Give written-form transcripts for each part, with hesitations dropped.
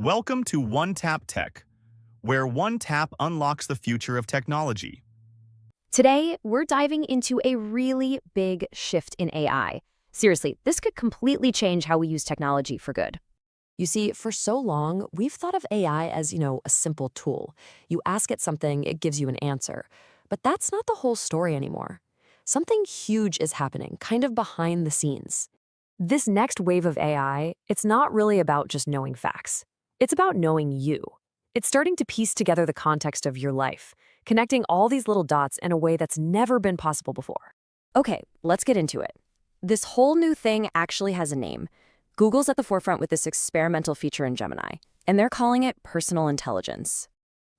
Welcome to One Tap Tech, where one tap unlocks the future of technology. Today, we're diving into a really big shift in AI. Seriously, this could completely change how we use technology for good. You see, for so long, we've thought of AI as, a simple tool. You ask it something, it gives you an answer. But that's not the whole story anymore. Something huge is happening, kind of behind the scenes. This next wave of AI, it's not really about just knowing facts. It's about knowing you. It's starting to piece together the context of your life, connecting all these little dots in a way that's never been possible before. Okay, let's get into it. This whole new thing actually has a name. Google's at the forefront with this experimental feature in Gemini, and they're calling it personal intelligence.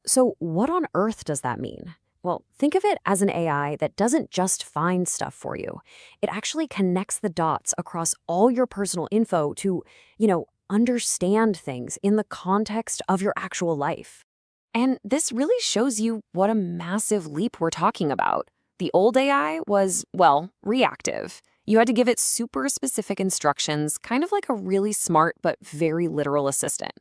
So what on earth does that mean? Well, think of it as an AI that doesn't just find stuff for you. It actually connects the dots across all your personal info to, understand things in the context of your actual life. And this really shows you what a massive leap we're talking about. The old AI was, well, reactive. You had to give it super specific instructions, kind of like a really smart but very literal assistant.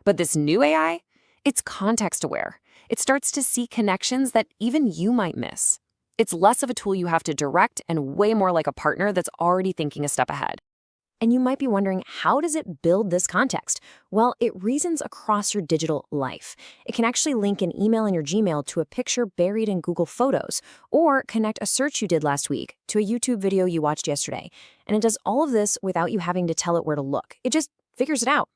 But this new AI, it's context-aware. It starts to see connections that even you might miss. It's less of a tool you have to direct and way more like a partner that's already thinking a step ahead. And you might be wondering, how does it build this context? Well, it reasons across your digital life. It can actually link an email in your Gmail to a picture buried in Google Photos, or connect a search you did last week to a YouTube video you watched yesterday. And it does all of this without you having to tell it where to look. It just figures it out.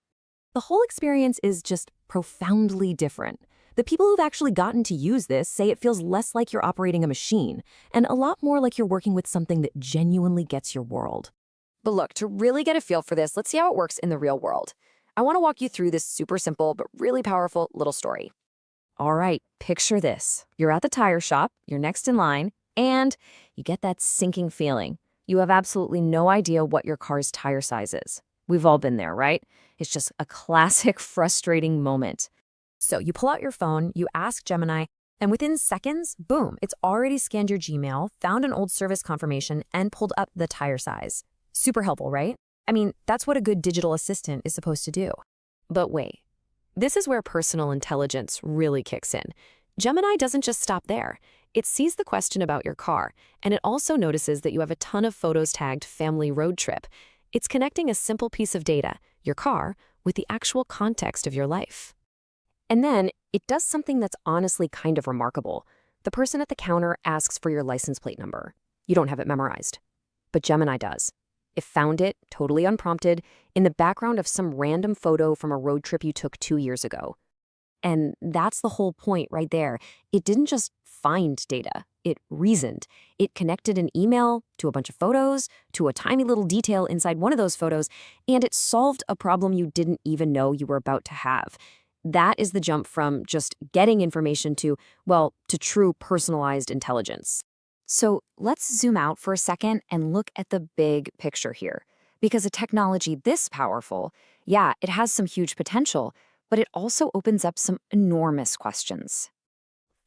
The whole experience is just profoundly different. The people who've actually gotten to use this say it feels less like you're operating a machine, and a lot more like you're working with something that genuinely gets your world. But look, to really get a feel for this, let's see how it works in the real world. I want to walk you through this super simple but really powerful little story. All right, picture this. You're at the tire shop, you're next in line, and you get that sinking feeling. You have absolutely no idea what your car's tire size is. We've all been there, right? It's just a classic frustrating moment. So you pull out your phone, you ask Gemini, and within seconds, boom, it's already scanned your Gmail, found an old service confirmation, and pulled up the tire size. Super helpful, right? I mean, that's what a good digital assistant is supposed to do. But wait, this is where personal intelligence really kicks in. Gemini doesn't just stop there. It sees the question about your car, and it also notices that you have a ton of photos tagged family road trip. It's connecting a simple piece of data, your car, with the actual context of your life. And then it does something that's honestly kind of remarkable. The person at the counter asks for your license plate number. You don't have it memorized, but Gemini does. It found it, totally unprompted, in the background of some random photo from a road trip you took 2 years ago. And that's the whole point right there. It didn't just find data, it reasoned. It connected an email to a bunch of photos, to a tiny little detail inside one of those photos, and it solved a problem you didn't even know you were about to have. That is the jump from just getting information to true personalized intelligence. So let's zoom out for a second and look at the big picture here. Because a technology this powerful, yeah, it has some huge potential, but it also opens up some enormous questions.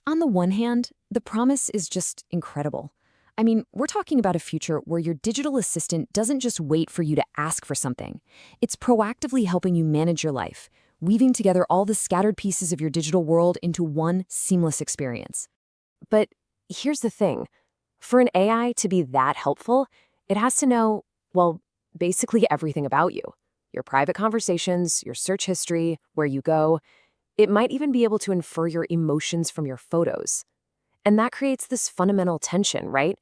On the one hand, the promise is just incredible. I mean, we're talking about a future where your digital assistant doesn't just wait for you to ask for something. It's proactively helping you manage your life, weaving together all the scattered pieces of your digital world into one seamless experience. But here's the thing. For an AI to be that helpful, it has to know, basically everything about you. Your private conversations, your search history, where you go. It might even be able to infer your emotions from your photos. And that creates this fundamental tension, right?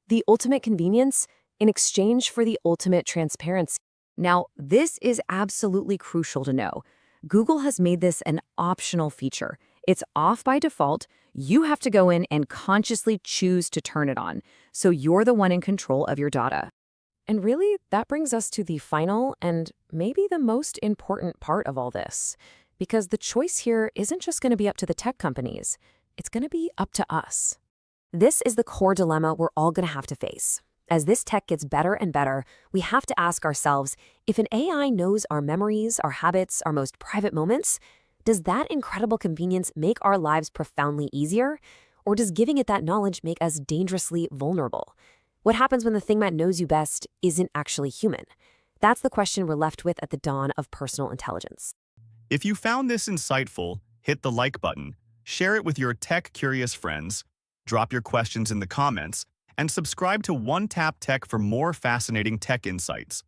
The ultimate convenience in exchange for the ultimate transparency. Now, this is absolutely crucial to know. Google has made this an optional feature. It's off by default. You have to go in and consciously choose to turn it on, so you're the one in control of your data. And really, that brings us to the final and maybe the most important part of all this, because the choice here isn't just going to be up to the tech companies. It's going to be up to us. This is the core dilemma we're all going to have to face. As this tech gets better and better, we have to ask ourselves, if an AI knows our memories, our habits, our most private moments, does that incredible convenience make our lives profoundly easier? Or does giving it that knowledge make us dangerously vulnerable? What happens when the thing that knows you best isn't actually human? That's the question we're left with at the dawn of personal intelligence. If you found this insightful, hit the like button, share it with your tech-curious friends, drop your questions in the comments, and subscribe to One Tap Tech for more fascinating tech insights.